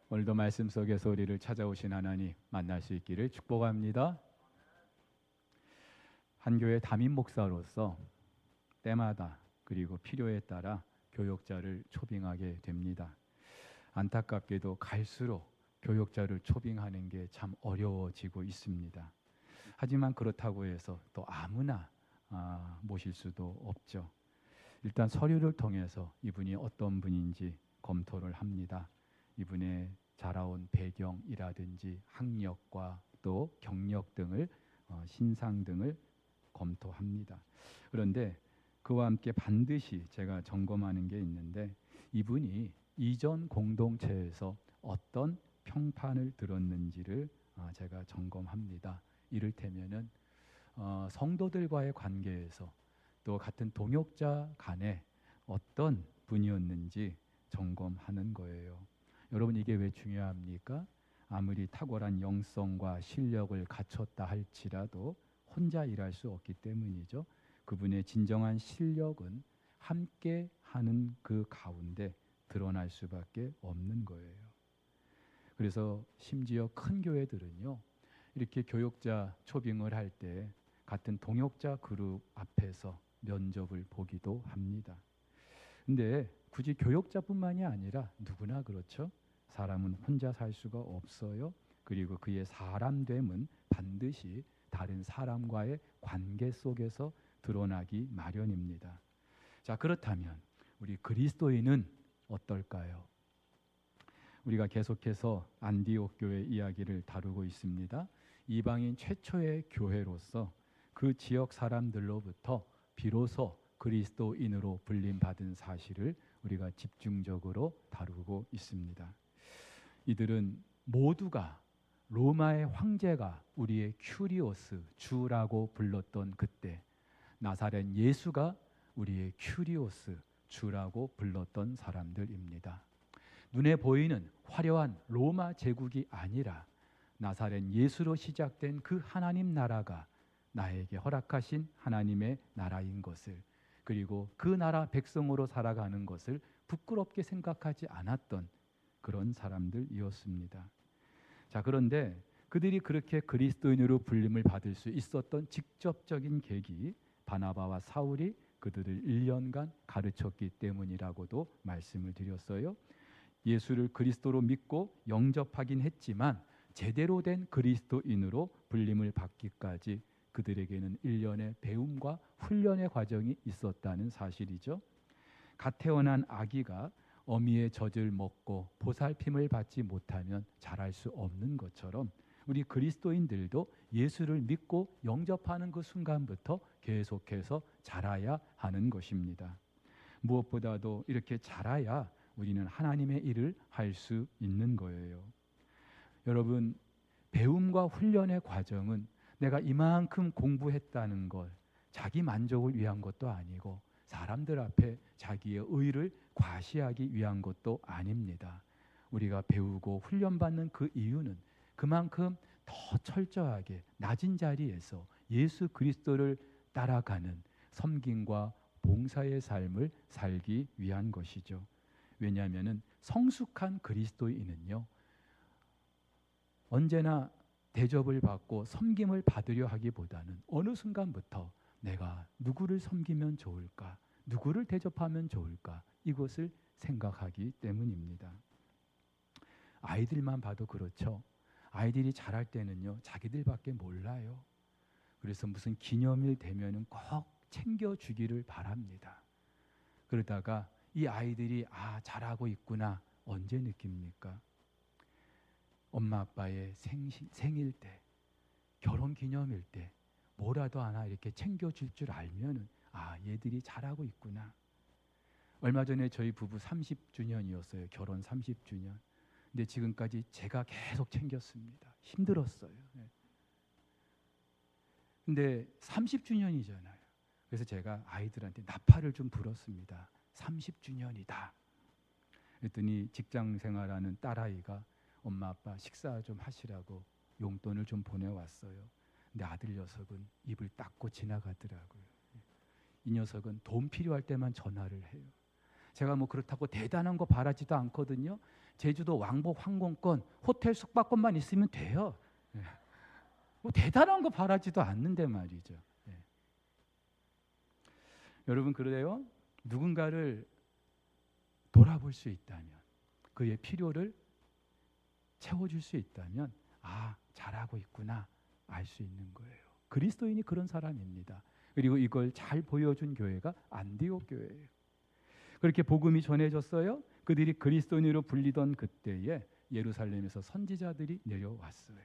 오늘도 말씀 속에서 우리를 찾아오신 하나님 만날 수 있기를 축복합니다. 한 교회 담임 목사로서 때마다 그리고 필요에 따라 교역자를 초빙하게 됩니다. 안타깝게도 갈수록 교역자를 초빙하는 게 참 어려워지고 있습니다. 하지만 그렇다고 해서 또 아무나 모실 수도 없죠. 일단 서류를 통해서 이분이 어떤 분인지 검토를 합니다. 이분의 자라온 배경이라든지 학력과 또 경력 등을 신상 등을 검토합니다. 그런데 그와 함께 반드시 제가 점검하는 게 있는데, 이분이 이전 공동체에서 어떤 평판을 들었는지를 제가 점검합니다. 이를테면은 성도들과의 관계에서 또 같은 동역자 간에 어떤 분이었는지 점검하는 거예요. 여러분, 이게 왜 중요합니까? 아무리 탁월한 영성과 실력을 갖췄다 할지라도 혼자 일할 수 없기 때문이죠. 그분의 진정한 실력은 함께 하는 그 가운데 드러날 수밖에 없는 거예요. 그래서 심지어 큰 교회들은요, 이렇게 교역자 초빙을 할 때 같은 동역자 그룹 앞에서 면접을 보기도 합니다. 근데 굳이 교역자뿐만이 아니라 누구나 그렇죠. 사람은 혼자 살 수가 없어요. 그리고 그의 사람됨은 반드시 다른 사람과의 관계 속에서 드러나기 마련입니다. 자, 그렇다면 우리 그리스도인은 어떨까요? 우리가 계속해서 안디옥 교회 이야기를 다루고 있습니다. 이방인 최초의 교회로서 그 지역 사람들로부터 비로소 그리스도인으로 불림받은 사실을 우리가 집중적으로 다루고 있습니다. 이들은 모두가 로마의 황제가 우리의 큐리오스 주라고 불렀던 그때 나사렛 예수가 우리의 큐리오스 주라고 불렀던 사람들입니다. 눈에 보이는 화려한 로마 제국이 아니라 나사렛 예수로 시작된 그 하나님 나라가 나에게 허락하신 하나님의 나라인 것을, 그리고 그 나라 백성으로 살아가는 것을 부끄럽게 생각하지 않았던 그런 사람들이었습니다. 자, 그런데 그들이 그렇게 그리스도인으로 불림을 받을 수 있었던 직접적인 계기, 바나바와 사울이 그들을 1년간 가르쳤기 때문이라고도 말씀을 드렸어요. 예수를 그리스도로 믿고 영접하긴 했지만 제대로 된 그리스도인으로 불림을 받기까지 그들에게는 1년의 배움과 훈련의 과정이 있었다는 사실이죠. 갓 태어난 아기가 어미의 젖을 먹고 보살핌을 받지 못하면 자랄 수 없는 것처럼 우리 그리스도인들도 예수를 믿고 영접하는 그 순간부터 계속해서 자라야 하는 것입니다. 무엇보다도 이렇게 자라야 우리는 하나님의 일을 할 수 있는 거예요. 여러분, 배움과 훈련의 과정은 내가 이만큼 공부했다는 걸 자기 만족을 위한 것도 아니고 사람들 앞에 자기의 의를 과시하기 위한 것도 아닙니다. 우리가 배우고 훈련받는 그 이유는 그만큼 더 철저하게 낮은 자리에서 예수 그리스도를 따라가는 섬김과 봉사의 삶을 살기 위한 것이죠. 왜냐하면 성숙한 그리스도인은요, 언제나 대접을 받고 섬김을 받으려 하기보다는 어느 순간부터 내가 누구를 섬기면 좋을까, 누구를 대접하면 좋을까, 이것을 생각하기 때문입니다. 아이들만 봐도 그렇죠. 아이들이 자랄 때는요, 자기들밖에 몰라요. 그래서 무슨 기념일 되면은 꼭 챙겨주기를 바랍니다. 그러다가 이 아이들이 잘하고 있구나 언제 느낍니까? 엄마 아빠의 생일 때, 결혼 기념일 때 뭐라도 하나 이렇게 챙겨줄 줄 알면 얘들이 잘하고 있구나. 얼마 전에 저희 부부 30주년이었어요. 결혼 30주년. 근데 지금까지 제가 계속 챙겼습니다. 힘들었어요. 근데 30주년이잖아요. 그래서 제가 아이들한테 나팔을 좀 불었습니다. 30주년이다. 그랬더니 직장 생활하는 딸아이가 엄마 아빠 식사 좀 하시라고 용돈을 좀 보내왔어요. 근데 아들 녀석은 입을 닫고 지나가더라고요. 이 녀석은 돈 필요할 때만 전화를 해요. 제가 뭐 그렇다고 대단한 거 바라지도 않거든요. 제주도 왕복 항공권, 호텔 숙박권만 있으면 돼요. 예. 뭐 대단한 거 바라지도 않는데 말이죠. 예. 여러분, 그래요. 누군가를 돌아볼 수 있다면, 그의 필요를 채워줄 수 있다면, 아, 잘하고 있구나 알 수 있는 거예요. 그리스도인이 그런 사람입니다. 그리고 이걸 잘 보여준 교회가 안디옥 교회예요. 그렇게 복음이 전해졌어요. 그들이 그리스도인으로 불리던 그때에 예루살렘에서 선지자들이 내려왔어요.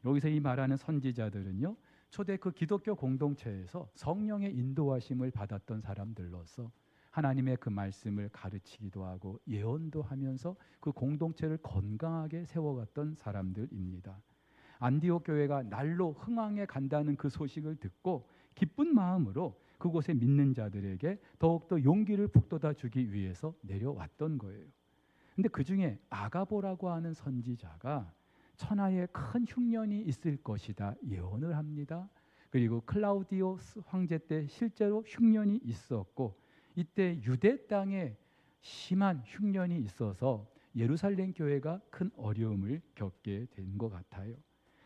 여기서 이 말하는 선지자들은요, 초대 그 기독교 공동체에서 성령의 인도하심을 받았던 사람들로서 하나님의 그 말씀을 가르치기도 하고 예언도 하면서 그 공동체를 건강하게 세워갔던 사람들입니다. 안디옥 교회가 날로 흥왕해 간다는 그 소식을 듣고 기쁜 마음으로 그곳에 믿는 자들에게 더욱더 용기를 북돋아 주기 위해서 내려왔던 거예요. 근데 그 중에 아가보라고 하는 선지자가 천하에 큰 흉년이 있을 것이다 예언을 합니다. 그리고 클라우디오스 황제 때 실제로 흉년이 있었고, 이때 유대 땅에 심한 흉년이 있어서 예루살렘 교회가 큰 어려움을 겪게 된 것 같아요.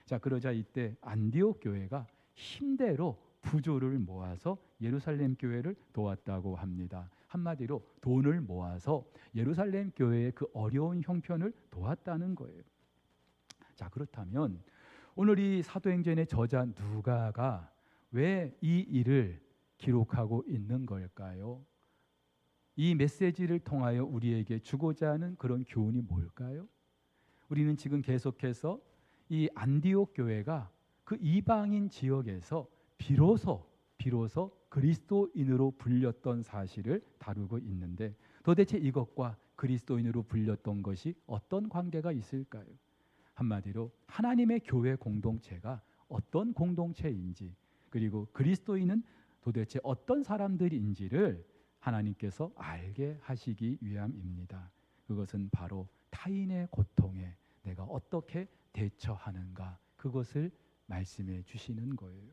자, 그러자 이때 안디옥 교회가 힘대로 부조를 모아서 예루살렘 교회를 도왔다고 합니다. 한마디로 돈을 모아서 예루살렘 교회의 그 어려운 형편을 도왔다는 거예요. 자, 그렇다면 오늘 이 사도행전의 저자 누가가 왜 이 일을 기록하고 있는 걸까요? 이 메시지를 통하여 우리에게 주고자 하는 그런 교훈이 뭘까요? 우리는 지금 계속해서 이 안디옥 교회가 그 이방인 지역에서 비로소 그리스도인으로 불렸던 사실을 다루고 있는데, 도대체 이것과 그리스도인으로 불렸던 것이 어떤 관계가 있을까요? 한마디로 하나님의 교회 공동체가 어떤 공동체인지, 그리고 그리스도인은 도대체 어떤 사람들인지를 하나님께서 알게 하시기 위함입니다. 그것은 바로 타인의 고통에 내가 어떻게 대처하는가, 그것을 말씀해 주시는 거예요.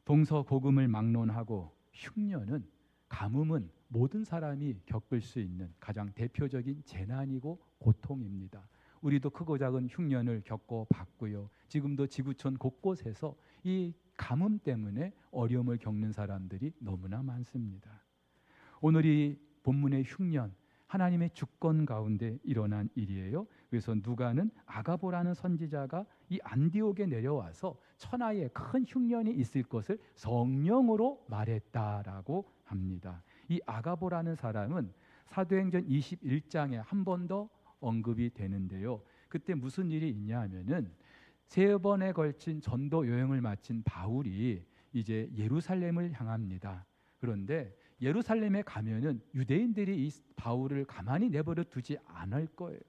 동서고금을 막론하고 흉년은, 가뭄은 모든 사람이 겪을 수 있는 가장 대표적인 재난이고 고통입니다. 우리도 크고 작은 흉년을 겪어봤고요. 지금도 지구촌 곳곳에서 이 가뭄 때문에 어려움을 겪는 사람들이 너무나 많습니다. 오늘 이 본문의 흉년, 하나님의 주권 가운데 일어난 일이에요. 그래서 누가는 아가보라는 선지자가 이 안디옥에 내려와서 천하에 큰 흉년이 있을 것을 성령으로 말했다라고 합니다. 이 아가보라는 사람은 사도행전 21장에 한 번 더 언급이 되는데요. 그때 무슨 일이 있냐 하면은 3번에 걸친 전도 여행을 마친 바울이 이제 예루살렘을 향합니다. 그런데 예루살렘에 가면은 유대인들이 이 바울을 가만히 내버려 두지 않을 거예요.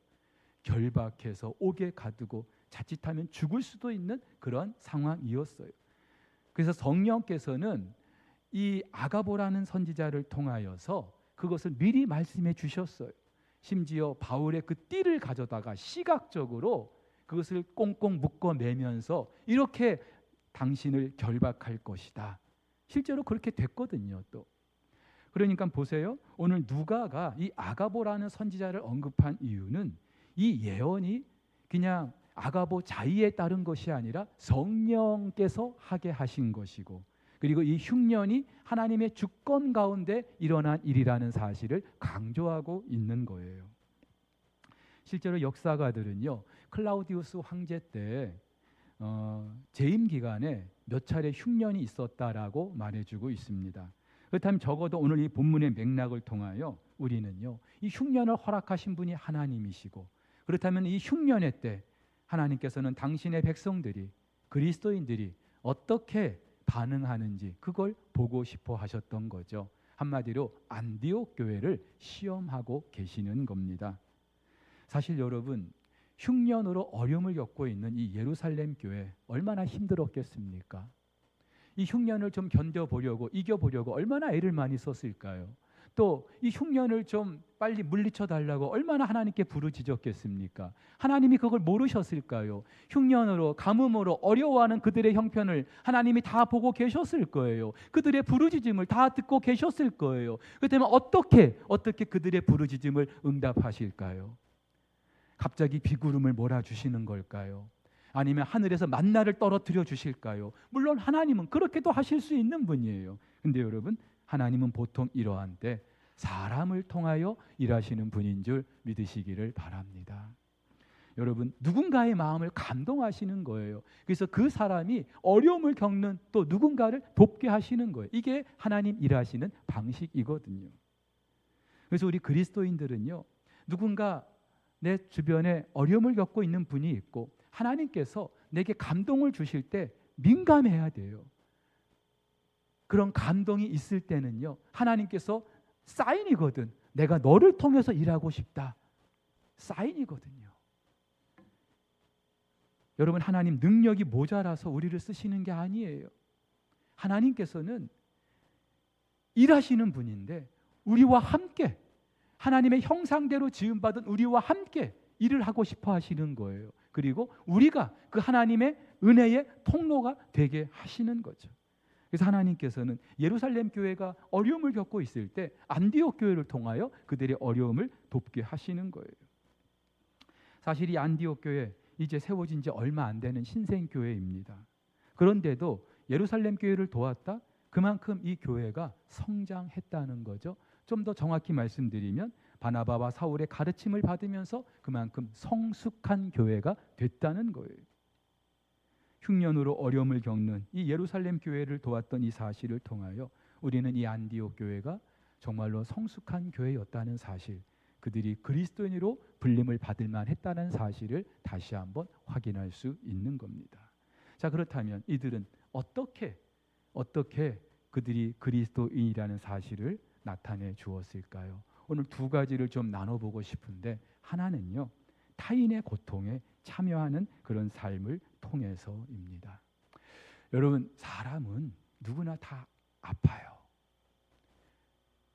결박해서 옥에 가두고 자칫하면 죽을 수도 있는 그런 상황이었어요. 그래서 성령께서는 이 아가보라는 선지자를 통하여서 그것을 미리 말씀해 주셨어요. 심지어 바울의 그 띠를 가져다가 시각적으로 그것을 꽁꽁 묶어내면서 이렇게 당신을 결박할 것이다. 실제로 그렇게 됐거든요. 또 그러니까 보세요. 오늘 누가가 이 아가보라는 선지자를 언급한 이유는 이 예언이 그냥 아가보 자의에 따른 것이 아니라 성령께서 하게 하신 것이고, 그리고 이 흉년이 하나님의 주권 가운데 일어난 일이라는 사실을 강조하고 있는 거예요. 실제로 역사가들은요, 클라우디우스 황제 때 재임 기간에 몇 차례 흉년이 있었다라고 말해주고 있습니다. 그렇다면 적어도 오늘 이 본문의 맥락을 통하여 우리는요, 이 흉년을 허락하신 분이 하나님이시고, 그렇다면 이 흉년의 때 하나님께서는 당신의 백성들이, 그리스도인들이 어떻게 반응하는지 그걸 보고 싶어 하셨던 거죠. 한마디로 안디옥 교회를 시험하고 계시는 겁니다. 사실 여러분, 흉년으로 어려움을 겪고 있는 이 예루살렘 교회 얼마나 힘들었겠습니까? 이 흉년을 좀 견뎌보려고, 이겨보려고 얼마나 애를 많이 썼을까요? 또 이 흉년을 좀 빨리 물리쳐 달라고 얼마나 하나님께 부르짖었겠습니까? 하나님이 그걸 모르셨을까요? 흉년으로 가뭄으로 어려워하는 그들의 형편을 하나님이 다 보고 계셨을 거예요. 그들의 부르짖음을 다 듣고 계셨을 거예요. 그렇다면 어떻게 그들의 부르짖음을 응답하실까요? 갑자기 비구름을 몰아주시는 걸까요? 아니면 하늘에서 만나를 떨어뜨려 주실까요? 물론 하나님은 그렇게도 하실 수 있는 분이에요. 근데 여러분, 하나님은 보통 이러한 때 사람을 통하여 일하시는 분인 줄 믿으시기를 바랍니다. 여러분, 누군가의 마음을 감동하시는 거예요. 그래서 그 사람이 어려움을 겪는 또 누군가를 돕게 하시는 거예요. 이게 하나님 일하시는 방식이거든요. 그래서 우리 그리스도인들은요, 누군가 내 주변에 어려움을 겪고 있는 분이 있고 하나님께서 내게 감동을 주실 때 민감해야 돼요. 그런 감동이 있을 때는요, 하나님께서 사인이거든. 내가 너를 통해서 일하고 싶다. 사인이거든요. 여러분, 하나님 능력이 모자라서 우리를 쓰시는 게 아니에요. 하나님께서는 일하시는 분인데 우리와 함께, 하나님의 형상대로 지음받은 우리와 함께 일을 하고 싶어 하시는 거예요. 그리고 우리가 그 하나님의 은혜의 통로가 되게 하시는 거죠. 그래서 하나님께서는 예루살렘 교회가 어려움을 겪고 있을 때 안디옥 교회를 통하여 그들의 어려움을 돕게 하시는 거예요. 사실 이 안디옥 교회 이제 세워진 지 얼마 안 되는 신생 교회입니다. 그런데도 예루살렘 교회를 도왔다? 그만큼 이 교회가 성장했다는 거죠. 좀 더 정확히 말씀드리면 바나바와 사울의 가르침을 받으면서 그만큼 성숙한 교회가 됐다는 거예요. 흉년으로 어려움을 겪는 이 예루살렘 교회를 도왔던 이 사실을 통하여 우리는 이 안디옥 교회가 정말로 성숙한 교회였다는 사실, 그들이 그리스도인으로 불림을 받을 만했다는 사실을 다시 한번 확인할 수 있는 겁니다. 자, 그렇다면 이들은 어떻게 그들이 그리스도인이라는 사실을 나타내 주었을까요? 오늘 두 가지를 좀 나눠보고 싶은데, 하나는요, 타인의 고통에 참여하는 그런 삶을 통해서입니다. 여러분, 사람은 누구나 다 아파요.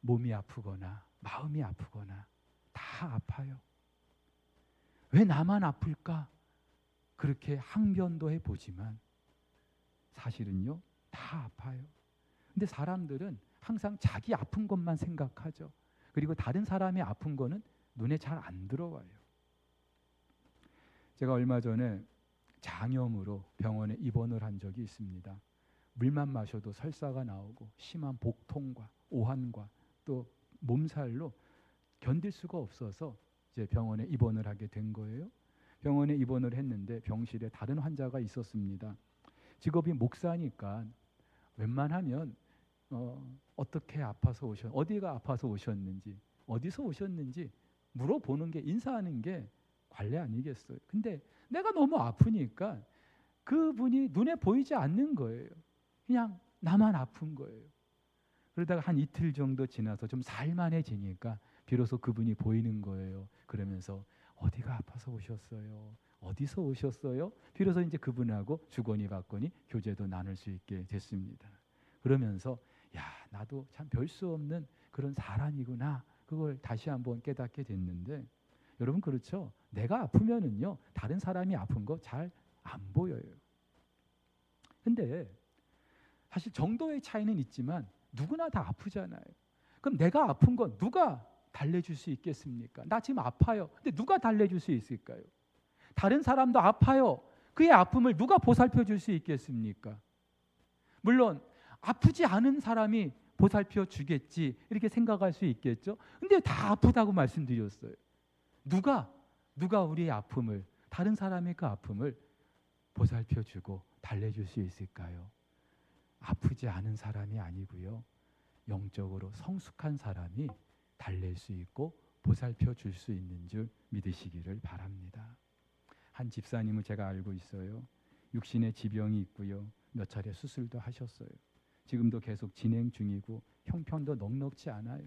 몸이 아프거나 마음이 아프거나 다 아파요. 왜 나만 아플까? 그렇게 항변도 해보지만 사실은요, 다 아파요. 근데 사람들은 항상 자기 아픈 것만 생각하죠. 그리고 다른 사람의 아픈 거는 눈에 잘 안 들어와요. 제가 얼마 전에 장염으로 병원에 입원을 한 적이 있습니다. 물만 마셔도 설사가 나오고 심한 복통과 오한과 또 몸살로 견딜 수가 없어서 이제 병원에 입원을 하게 된 거예요. 병원에 입원을 했는데 병실에 다른 환자가 있었습니다. 직업이 목사니까 웬만하면 어떻게 아파서 어디가 아파서 오셨는지, 어디서 오셨는지 물어보는 게, 인사하는 게 관례 아니겠어요? 근데 내가 너무 아프니까 그분이 눈에 보이지 않는 거예요. 그냥 나만 아픈 거예요. 그러다가 한 이틀 정도 지나서 좀 살만해지니까 비로소 그분이 보이는 거예요. 그러면서 어디가 아파서 오셨어요? 어디서 오셨어요? 비로소 이제 그분하고 주거니 받거니 교제도 나눌 수 있게 됐습니다. 그러면서 야, 나도 참 별 수 없는 그런 사람이구나, 그걸 다시 한번 깨닫게 됐는데, 여러분 그렇죠? 내가 아프면은요, 다른 사람이 아픈 거 잘 안 보여요. 근데 사실 정도의 차이는 있지만 누구나 다 아프잖아요. 그럼 내가 아픈 건 누가 달래줄 수 있겠습니까? 나 지금 아파요. 근데 누가 달래줄 수 있을까요? 다른 사람도 아파요. 그의 아픔을 누가 보살펴 줄 수 있겠습니까? 물론 아프지 않은 사람이 보살펴 주겠지, 이렇게 생각할 수 있겠죠. 근데 다 아프다고 말씀드렸어요. 누가 우리의 아픔을, 다른 사람의 그 아픔을 보살펴 주고 달래줄 수 있을까요? 아프지 않은 사람이 아니고요, 영적으로 성숙한 사람이 달랠 수 있고 보살펴 줄 수 있는 줄 믿으시기를 바랍니다. 한 집사님을 제가 알고 있어요. 육신의 지병이 있고요, 몇 차례 수술도 하셨어요. 지금도 계속 진행 중이고 형편도 넉넉지 않아요.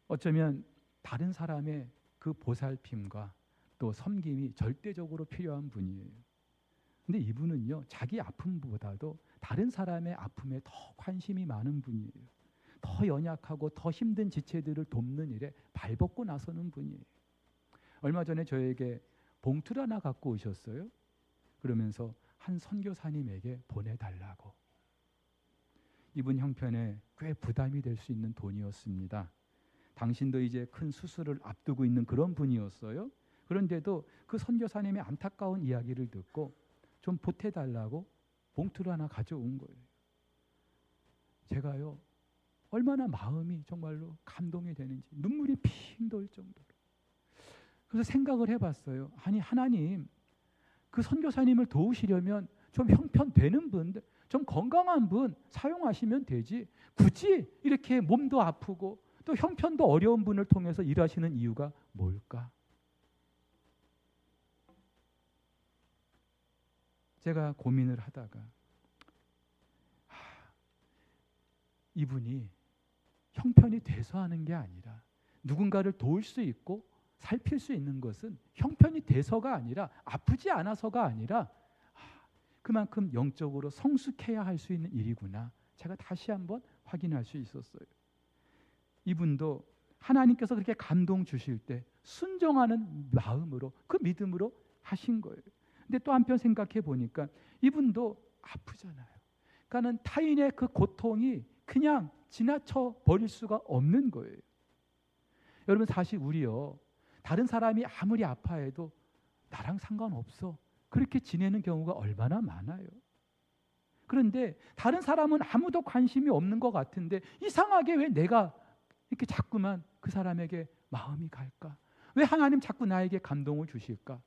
어쩌면 다른 사람의 그 보살핌과 또 섬김이 절대적으로 필요한 분이에요. 근데 이분은요, 자기 아픔보다도 다른 사람의 아픔에 더 관심이 많은 분이에요. 더 연약하고 더 힘든 지체들을 돕는 일에 발벗고 나서는 분이에요. 얼마 전에 저에게 봉투를 하나 갖고 오셨어요. 그러면서 한 선교사님에게 보내달라고. 이분 형편에 꽤 부담이 될 수 있는 돈이었습니다. 당신도 이제 큰 수술을 앞두고 있는 그런 분이었어요. 그런데도 그 선교사님의 안타까운 이야기를 듣고 좀 보태달라고 봉투를 하나 가져온 거예요. 제가요, 얼마나 마음이 정말로 감동이 되는지 눈물이 핑 돌 정도로. 그래서 생각을 해봤어요. 아니, 하나님, 그 선교사님을 도우시려면 좀 형편되는 분, 좀 건강한 분 사용하시면 되지, 굳이 이렇게 몸도 아프고 또 형편도 어려운 분을 통해서 일하시는 이유가 뭘까? 제가 고민을 하다가 이분이 형편이 돼서 하는 게 아니라, 누군가를 도울 수 있고 살필 수 있는 것은 형편이 돼서가 아니라, 아프지 않아서가 아니라 그만큼 영적으로 성숙해야 할 수 있는 일이구나, 제가 다시 한번 확인할 수 있었어요. 이분도 하나님께서 그렇게 감동 주실 때 순종하는 마음으로, 그 믿음으로 하신 거예요. 근데 또 한편 생각해 보니까 이분도 아프잖아요. 그러니까는 타인의 그 고통이 그냥 지나쳐 버릴 수가 없는 거예요. 여러분, 사실 우리요, 다른 사람이 아무리 아파해도 나랑 상관없어, 그렇게 지내는 경우가 얼마나 많아요. 그런데 다른 사람은 아무도 관심이 없는 것 같은데 이상하게 왜 내가 이렇게 자꾸만 그 사람에게 마음이 갈까? 왜 하나님 자꾸 나에게 감동을 주실까?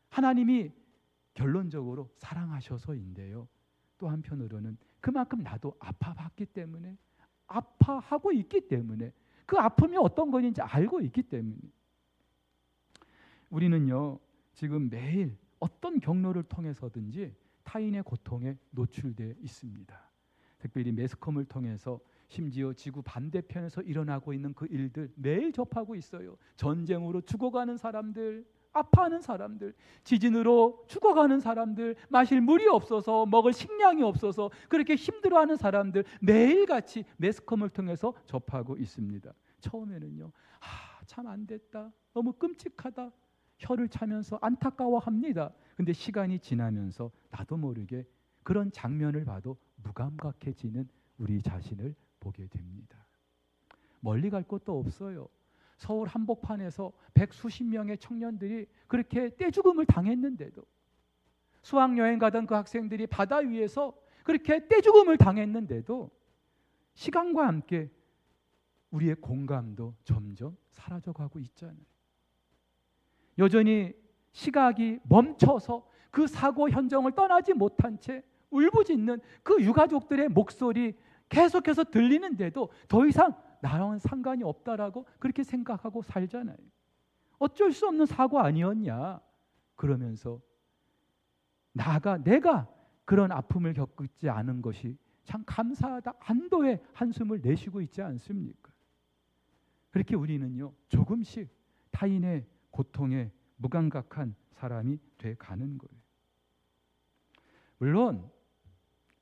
하나님이 결론적으로 사랑하셔서인데요. 또 한편으로는 그만큼 나도 아파봤기 때문에, 아파하고 있기 때문에, 그 아픔이 어떤 건지 알고 있기 때문에. 우리는요, 지금 매일 어떤 경로를 통해서든지 타인의 고통에 노출되어 있습니다. 특별히 매스컴을 통해서, 심지어 지구 반대편에서 일어나고 있는 그 일들 매일 접하고 있어요. 전쟁으로 죽어가는 사람들, 아파하는 사람들, 지진으로 죽어가는 사람들, 마실 물이 없어서, 먹을 식량이 없어서 그렇게 힘들어하는 사람들 매일같이 매스컴을 통해서 접하고 있습니다. 처음에는요, 참 안 됐다, 너무 끔찍하다, 혀를 차면서 안타까워합니다. 근데 시간이 지나면서 나도 모르게 그런 장면을 봐도 무감각해지는 우리 자신을 보게 됩니다. 멀리 갈 곳도 없어요. 서울 한복판에서 100수십 명의 청년들이 그렇게 떼죽음을 당했는데도, 수학여행 가던 그 학생들이 바다 위에서 그렇게 떼죽음을 당했는데도 시간과 함께 우리의 공감도 점점 사라져가고 있잖아요. 여전히 시각이 멈춰서 그 사고 현장을 떠나지 못한 채 울부짖는 그 유가족들의 목소리 계속해서 들리는데도 더 이상 나랑은 상관이 없다라고 그렇게 생각하고 살잖아요. 어쩔 수 없는 사고 아니었냐 그러면서 내가 그런 아픔을 겪지 않은 것이 참 감사하다, 안도의 한숨을 내쉬고 있지 않습니까? 그렇게 우리는요, 조금씩 타인의 고통에 무감각한 사람이 돼 가는 거예요. 물론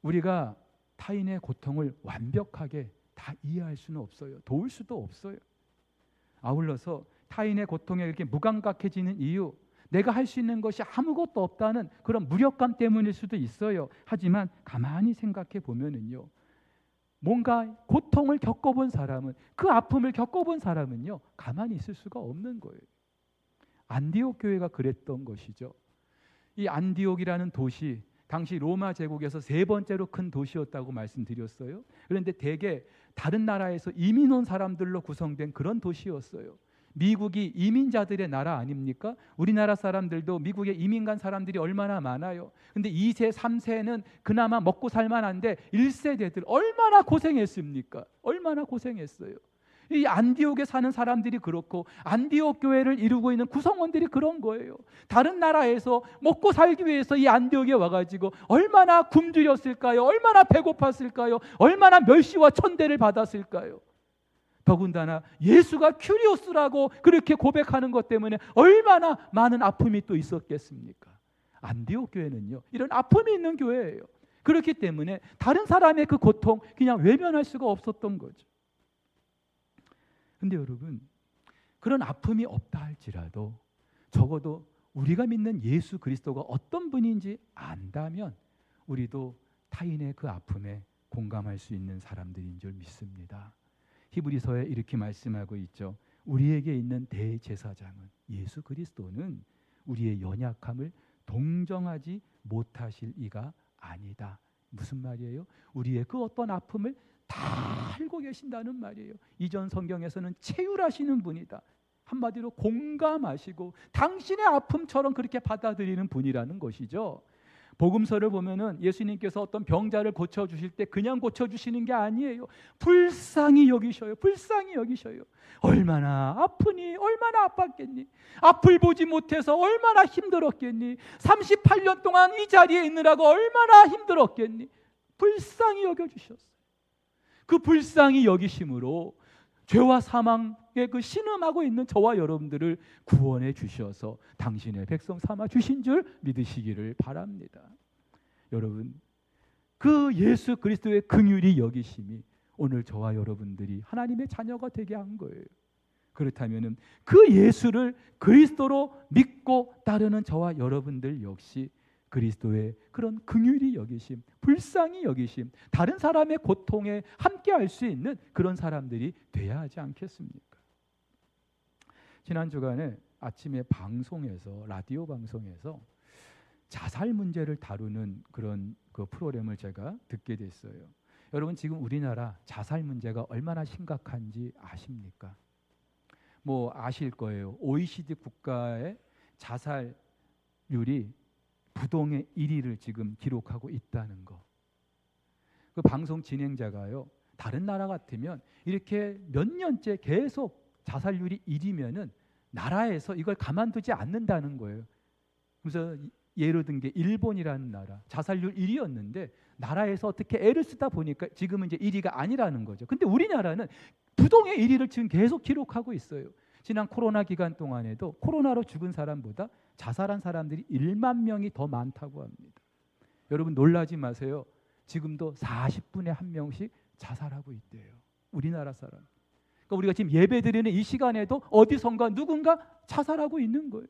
우리가 타인의 고통을 완벽하게 다 이해할 수는 없어요. 도울 수도 없어요. 아울러서 타인의 고통에 이렇게 무감각해지는 이유, 내가 할 수 있는 것이 아무것도 없다는 그런 무력감 때문일 수도 있어요. 하지만 가만히 생각해 보면은요, 뭔가 고통을 겪어본 사람은, 그 아픔을 겪어본 사람은요, 가만히 있을 수가 없는 거예요. 안디옥 교회가 그랬던 것이죠. 이 안디옥이라는 도시, 당시 로마 제국에서 세 번째로 큰 도시였다고 말씀드렸어요. 그런데 대개 다른 나라에서 이민 온 사람들로 구성된 그런 도시였어요. 미국이 이민자들의 나라 아닙니까? 우리나라 사람들도 미국에 이민 간 사람들이 얼마나 많아요. 근데 2세, 3세는 그나마 먹고 살만한데 1세대들 얼마나 고생했습니까? 얼마나 고생했어요. 이 안디옥에 사는 사람들이 그렇고, 안디옥 교회를 이루고 있는 구성원들이 그런 거예요. 다른 나라에서 먹고 살기 위해서 이 안디옥에 와가지고 얼마나 굶주렸을까요? 얼마나 배고팠을까요? 얼마나 멸시와 천대를 받았을까요? 더군다나 예수가 큐리오스라고 그렇게 고백하는 것 때문에 얼마나 많은 아픔이 또 있었겠습니까? 안디옥 교회는요, 이런 아픔이 있는 교회예요. 그렇기 때문에 다른 사람의 그 고통 그냥 외면할 수가 없었던 거죠. 근데 여러분, 그런 아픔이 없다 할지라도 적어도 우리가 믿는 예수 그리스도가 어떤 분인지 안다면 우리도 타인의 그 아픔에 공감할 수 있는 사람들인 줄 믿습니다. 히브리서에 이렇게 말씀하고 있죠. 우리에게 있는 대제사장은 예수 그리스도는 우리의 연약함을 동정하지 못하실 이가 아니다. 무슨 말이에요? 우리의 그 어떤 아픔을 다 알고 계신다는 말이에요. 이전 성경에서는 체휼하시는 분이다. 한마디로 공감하시고 당신의 아픔처럼 그렇게 받아들이는 분이라는 것이죠. 복음서를 보면은 예수님께서 어떤 병자를 고쳐주실 때 그냥 고쳐주시는 게 아니에요. 불쌍히 여기셔요. 불쌍히 여기셔요. 얼마나 아프니, 얼마나 아팠겠니, 앞을 보지 못해서 얼마나 힘들었겠니, 38년 동안 이 자리에 있느라고 얼마나 힘들었겠니. 불쌍히 여겨주셨어요. 그 불쌍히 여기심으로 죄와 사망의 그 신음하고 있는 저와 여러분들을 구원해 주셔서 당신의 백성 삼아 주신 줄 믿으시기를 바랍니다. 여러분, 그 예수 그리스도의 긍휼히 여기심이 오늘 저와 여러분들이 하나님의 자녀가 되게 한 거예요. 그렇다면 그 예수를 그리스도로 믿고 따르는 저와 여러분들 역시 그리스도의 그런 긍휼히 여기심, 불쌍히 여기심, 다른 사람의 고통에 함께할 수 있는 그런 사람들이 돼야 하지 않겠습니까? 지난 주간에 아침에 방송에서, 라디오 방송에서 자살 문제를 다루는 그런 그 프로그램을 제가 듣게 됐어요. 여러분, 지금 우리나라 자살 문제가 얼마나 심각한지 아십니까? 뭐 아실 거예요. OECD 국가의 자살률이 부동의 1위를 지금 기록하고 있다는 거. 그 방송 진행자가요, 다른 나라 같으면 이렇게 몇 년째 계속 자살률이 1위면은 나라에서 이걸 가만두지 않는다는 거예요. 그래서 예로 든 게 일본이라는 나라, 자살률 1위였는데 나라에서 어떻게 애를 쓰다 보니까 지금은 이제 1위가 아니라는 거죠. 근데 우리나라는 부동의 1위를 지금 계속 기록하고 있어요. 지난 코로나 기간 동안에도 코로나로 죽은 사람보다 자살한 사람들이 1만 명이 더 많다고 합니다. 여러분 놀라지 마세요. 지금도 40분에 1명씩 자살하고 있대요. 우리나라 사람. 그러니까 우리가 지금 예배드리는 이 시간에도 어디선가 누군가 자살하고 있는 거예요.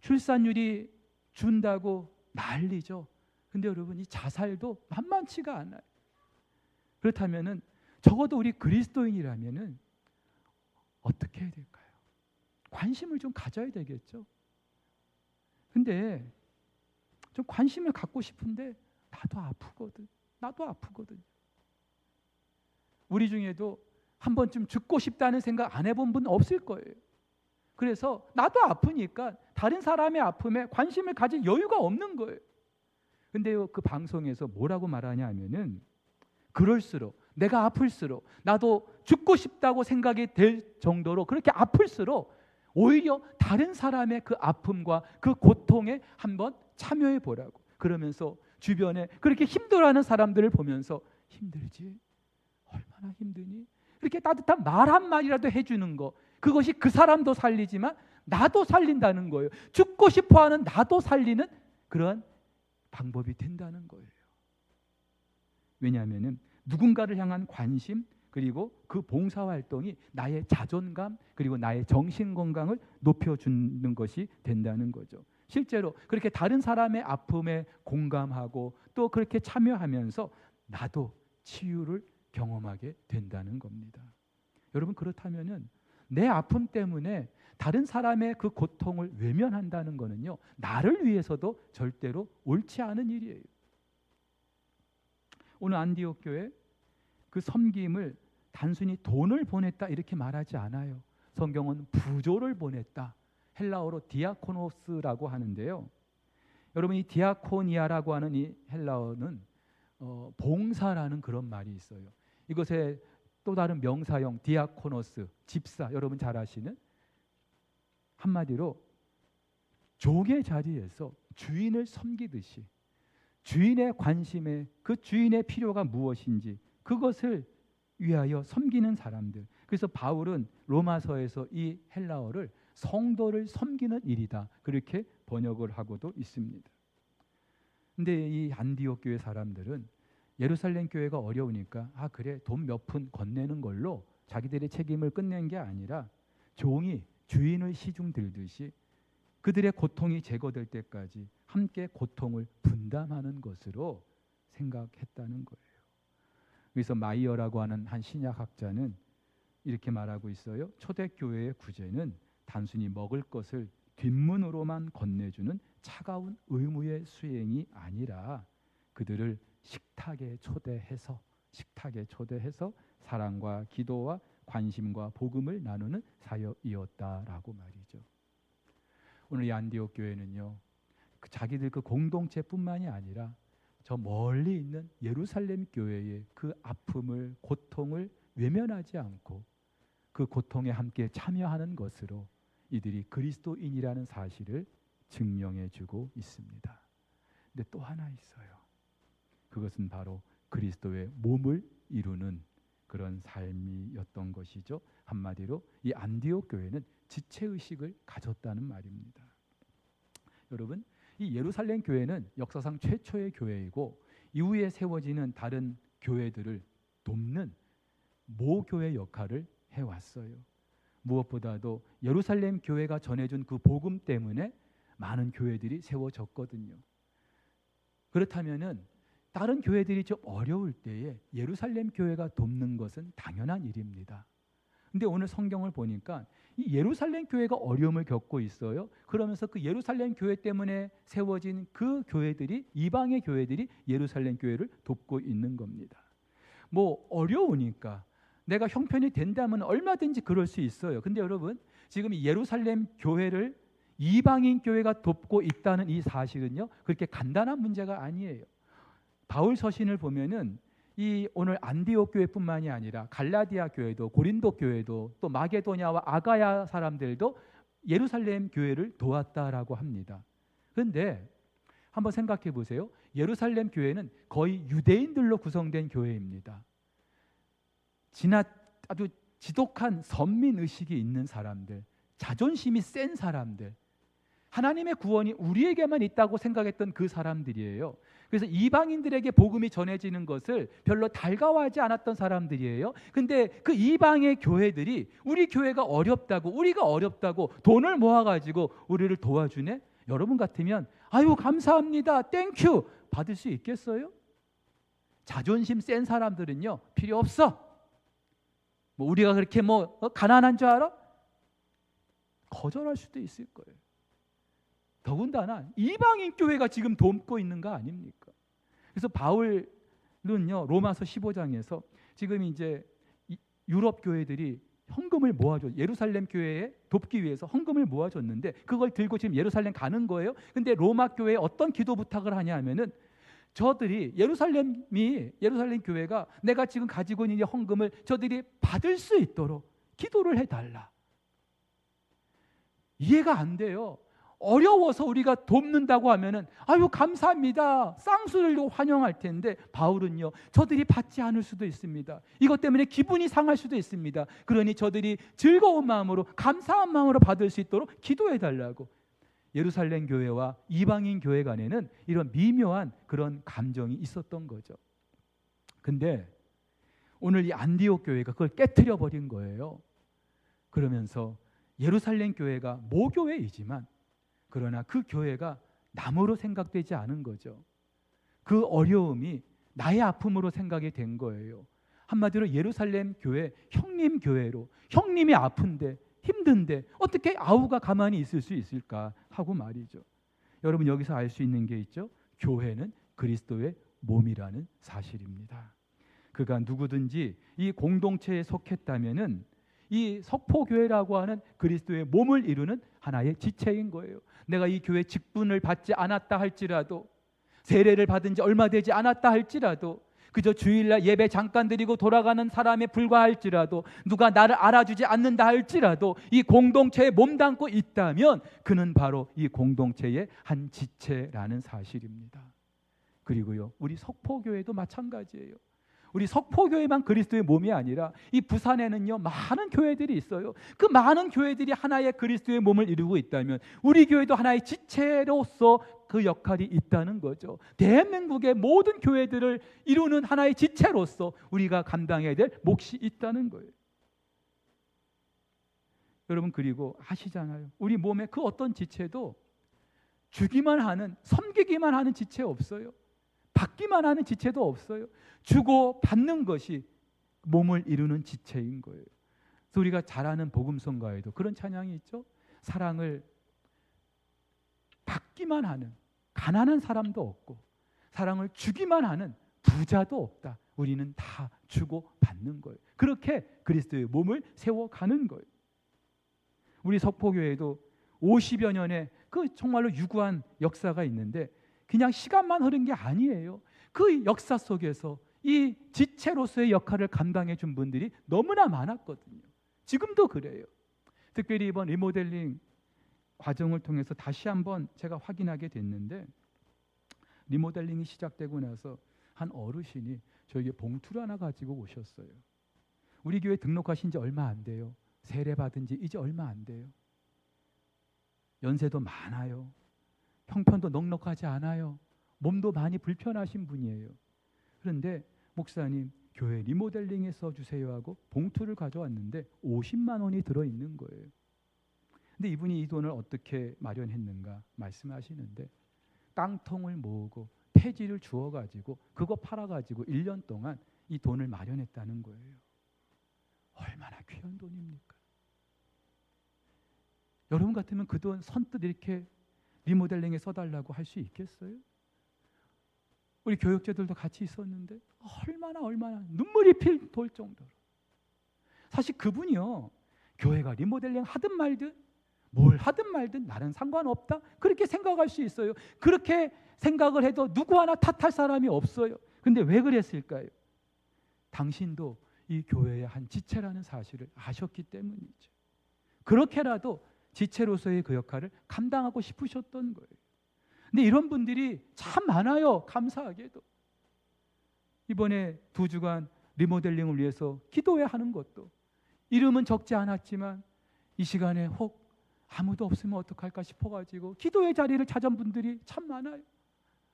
출산율이 준다고 난리죠. 근데 여러분, 이 자살도 만만치가 않아요. 그렇다면은 적어도 우리 그리스도인이라면은 어떻게 해야 될까요? 관심을 좀 가져야 되겠죠. 근데 좀 관심을 갖고 싶은데 나도 아프거든. 우리 중에도 한 번쯤 죽고 싶다는 생각 안 해본 분 없을 거예요. 그래서 나도 아프니까 다른 사람의 아픔에 관심을 가질 여유가 없는 거예요. 근데요, 그 방송에서 뭐라고 말하냐 하면은 그럴수록, 내가 아플수록, 나도 죽고 싶다고 생각이 될 정도로 그렇게 아플수록 오히려 다른 사람의 그 아픔과 그 고통에 한번 참여해 보라고. 그러면서 주변에 그렇게 힘들어하는 사람들을 보면서 힘들지? 얼마나 힘드니? 이렇게 따뜻한 말 한마디라도 해주는 거, 그것이 그 사람도 살리지만 나도 살린다는 거예요. 죽고 싶어하는 나도 살리는 그런 방법이 된다는 거예요. 왜냐하면 누군가를 향한 관심, 그리고 그 봉사활동이 나의 자존감, 그리고 나의 정신건강을 높여주는 것이 된다는 거죠. 실제로 그렇게 다른 사람의 아픔에 공감하고 또 그렇게 참여하면서 나도 치유를 경험하게 된다는 겁니다. 여러분, 그렇다면은 내 아픔 때문에 다른 사람의 그 고통을 외면한다는 것은요, 나를 위해서도 절대로 옳지 않은 일이에요. 오늘 안디옥 교회 그 섬김을 단순히 돈을 보냈다 이렇게 말하지 않아요. 성경은 부조를 보냈다. 헬라어로 디아코노스라고 하는데요. 여러분, 이 디아코니아라고 하는 이 헬라어는 봉사라는 그런 말이 있어요. 이것의 또 다른 명사형 디아코노스, 집사, 여러분 잘 아시는, 한마디로 종의 자리에서 주인을 섬기듯이 주인의 관심에 그 주인의 필요가 무엇인지 그것을 위하여 섬기는 사람들. 그래서 바울은 로마서에서 이 헬라어를 성도를 섬기는 일이다 그렇게 번역을 하고도 있습니다. 근데 이 안디옥 교회 사람들은 예루살렘 교회가 어려우니까 그래 돈 몇 푼 건네는 걸로 자기들의 책임을 끝낸 게 아니라 종이 주인을 시중 들듯이 그들의 고통이 제거될 때까지 함께 고통을 분담하는 것으로 생각했다는 거예요. 그래서 마이어라고 하는 한 신약학자는 이렇게 말하고 있어요. 초대교회의 구제는 단순히 먹을 것을 뒷문으로만 건네주는 차가운 의무의 수행이 아니라 그들을 식탁에 초대해서 사랑과 기도와 관심과 복음을 나누는 사역이었다라고 말이죠. 오늘 이 안디옥 교회는요, 자기들 그 공동체뿐만이 아니라 저 멀리 있는 예루살렘 교회의 그 아픔을, 고통을 외면하지 않고 그 고통에 함께 참여하는 것으로 이들이 그리스도인이라는 사실을 증명해주고 있습니다. 근데 또 하나 있어요. 그것은 바로 그리스도의 몸을 이루는 그런 삶이었던 것이죠. 한마디로 이 안디옥 교회는 지체의식을 가졌다는 말입니다. 여러분, 이 예루살렘 교회는 역사상 최초의 교회이고 이후에 세워지는 다른 교회들을 돕는 모교회 역할을 해왔어요. 무엇보다도 예루살렘 교회가 전해준 그 복음 때문에 많은 교회들이 세워졌거든요. 그렇다면은 다른 교회들이 좀 어려울 때에 예루살렘 교회가 돕는 것은 당연한 일입니다. 근데 오늘 성경을 보니까 이 예루살렘 교회가 어려움을 겪고 있어요. 그러면서 그 예루살렘 교회 때문에 세워진 그 교회들이, 이방의 교회들이 예루살렘 교회를 돕고 있는 겁니다. 뭐 어려우니까 내가 형편이 된다면 얼마든지 그럴 수 있어요. 근데 여러분, 지금 이 예루살렘 교회를 이방인 교회가 돕고 있다는 이 사실은요, 그렇게 간단한 문제가 아니에요. 바울 서신을 보면은 이 오늘 안디옥 교회뿐만이 아니라 갈라디아 교회도, 고린도 교회도, 또 마게도냐와 아가야 사람들도 예루살렘 교회를 도왔다라고 합니다. 그런데 한번 생각해 보세요. 예루살렘 교회는 거의 유대인들로 구성된 교회입니다. 아주 지독한 선민 의식이 있는 사람들, 자존심이 센 사람들, 하나님의 구원이 우리에게만 있다고 생각했던 그 사람들이에요. 그래서 이방인들에게 복음이 전해지는 것을 별로 달가워하지 않았던 사람들이에요. 근데 그 이방의 교회들이 우리 교회가 어렵다고, 우리가 어렵다고 돈을 모아가지고 우리를 도와주네? 여러분 같으면 아유 감사합니다, 땡큐 받을 수 있겠어요? 자존심 센 사람들은요, 필요 없어. 뭐 우리가 그렇게 가난한 줄 알아? 거절할 수도 있을 거예요. 더군다나 이방인 교회가 지금 돕고 있는 거 아닙니까? 그래서 바울은요, 로마서 15장에서 지금 이제 유럽 교회들이 헌금을 모아줘, 예루살렘 교회에 돕기 위해서 헌금을 모아줬는데 그걸 들고 지금 예루살렘 가는 거예요. 근데 로마 교회에 어떤 기도 부탁을 하냐면은 저들이 예루살렘 교회가 내가 지금 가지고 있는 이 헌금을 저들이 받을 수 있도록 기도를 해달라. 이해가 안 돼요. 어려워서 우리가 돕는다고 하면은 아유 감사합니다, 쌍수를 들고 환영할 텐데 바울은요, 저들이 받지 않을 수도 있습니다. 이것 때문에 기분이 상할 수도 있습니다. 그러니 저들이 즐거운 마음으로, 감사한 마음으로 받을 수 있도록 기도해 달라고. 예루살렘 교회와 이방인 교회 간에는 이런 미묘한 그런 감정이 있었던 거죠. 근데 오늘 이 안디옥 교회가 그걸 깨트려 버린 거예요. 그러면서 예루살렘 교회가 모교회이지만 그러나 그 교회가 남으로 생각되지 않은 거죠. 그 어려움이 나의 아픔으로 생각이 된 거예요. 한마디로 예루살렘 교회, 형님 교회로, 형님이 아픈데 힘든데 어떻게 아우가 가만히 있을 수 있을까 하고 말이죠. 여러분, 여기서 알 수 있는 게 있죠. 교회는 그리스도의 몸이라는 사실입니다. 그가 누구든지 이 공동체에 속했다면은 이 석포교회라고 하는 그리스도의 몸을 이루는 하나의 지체인 거예요. 내가 이 교회 직분을 받지 않았다 할지라도, 세례를 받은 지 얼마 되지 않았다 할지라도, 그저 주일날 예배 잠깐 드리고 돌아가는 사람에 불과할지라도, 누가 나를 알아주지 않는다 할지라도 이 공동체에 몸담고 있다면 그는 바로 이 공동체의 한 지체라는 사실입니다. 그리고요, 우리 석포교회도 마찬가지예요. 우리 석포교회만 그리스도의 몸이 아니라 이 부산에는요 많은 교회들이 있어요. 그 많은 교회들이 하나의 그리스도의 몸을 이루고 있다면 우리 교회도 하나의 지체로서 그 역할이 있다는 거죠. 대한민국의 모든 교회들을 이루는 하나의 지체로서 우리가 감당해야 될 몫이 있다는 거예요. 여러분, 그리고 아시잖아요. 우리 몸의 그 어떤 지체도 주기만 하는, 섬기기만 하는 지체 없어요. 받기만 하는 지체도 없어요. 주고 받는 것이 몸을 이루는 지체인 거예요. 그래서 우리가 잘 아는 복음성가에도 그런 찬양이 있죠. 사랑을 받기만 하는 가난한 사람도 없고 사랑을 주기만 하는 부자도 없다. 우리는 다 주고 받는 거예요. 그렇게 그리스도의 몸을 세워가는 거예요. 우리 석포교회도 50여 년의 그 정말로 유구한 역사가 있는데 그냥 시간만 흐른 게 아니에요. 그 역사 속에서 이 지체로서의 역할을 감당해 준 분들이 너무나 많았거든요. 지금도 그래요. 특별히 이번 리모델링 과정을 통해서 다시 한번 제가 확인하게 됐는데, 리모델링이 시작되고 나서 한 어르신이 저에게 봉투를 하나 가지고 오셨어요. 우리 교회 등록하신 지 얼마 안 돼요. 세례 받은 지 이제 얼마 안 돼요. 연세도 많아요. 형편도 넉넉하지 않아요. 몸도 많이 불편하신 분이에요. 그런데 목사님, 교회 리모델링에 써주세요 하고 봉투를 가져왔는데 50만 원이 들어있는 거예요. 근데 이분이 이 돈을 어떻게 마련했는가 말씀하시는데, 깡통을 모으고 폐지를 주워가지고 그거 팔아가지고 1년 동안 이 돈을 마련했다는 거예요. 얼마나 귀한 돈입니까? 여러분 같으면 그 돈 선뜻 이렇게 리모델링에 써달라고 할 수 있겠어요? 우리 교육자들도 같이 있었는데 얼마나 눈물이 필 정도로. 사실 그분이요, 교회가 리모델링 하든 말든 뭘 하든 말든 나는 상관없다 그렇게 생각할 수 있어요. 그렇게 생각을 해도 누구 하나 탓할 사람이 없어요. 근데 왜 그랬을까요? 당신도 이 교회의 한 지체라는 사실을 아셨기 때문이죠. 그렇게라도 지체로서의 그 역할을 감당하고 싶으셨던 거예요. 근데 이런 분들이 참 많아요. 감사하게도. 이번에 2주간 리모델링을 위해서 기도회 하는 것도 이름은 적지 않았지만 이 시간에 혹 아무도 없으면 어떡할까 싶어가지고 기도회 자리를 찾은 분들이 참 많아요.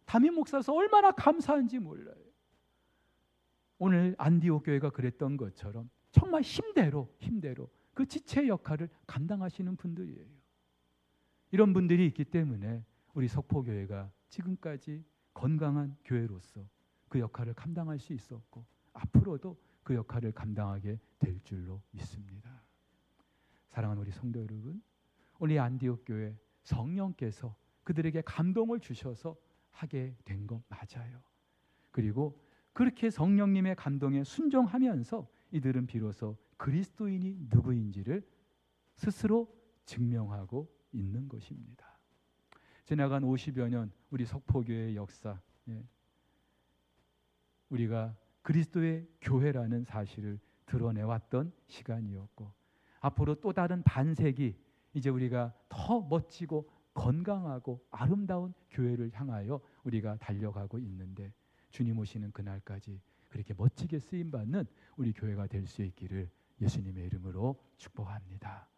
담임 목사로서 얼마나 감사한지 몰라요. 오늘 안디옥 교회가 그랬던 것처럼 정말 힘대로 그 지체 역할을 감당하시는 분들이에요. 이런 분들이 있기 때문에 우리 석포교회가 지금까지 건강한 교회로서 그 역할을 감당할 수 있었고 앞으로도 그 역할을 감당하게 될 줄로 믿습니다. 사랑하는 우리 성도 여러분, 우리 안디옥 교회 성령께서 그들에게 감동을 주셔서 하게 된 것 맞아요. 그리고 그렇게 성령님의 감동에 순종하면서 이들은 비로소 그리스도인이 누구인지를 스스로 증명하고 있는 것입니다. 지나간 50여 년 우리 석포교회의 역사, 우리가 그리스도의 교회라는 사실을 드러내왔던 시간이었고 앞으로 또 다른 반세기 이제 우리가 더 멋지고 건강하고 아름다운 교회를 향하여 우리가 달려가고 있는데 주님 오시는 그날까지 그렇게 멋지게 쓰임받는 우리 교회가 될 수 있기를 예수님의 이름으로 축복합니다.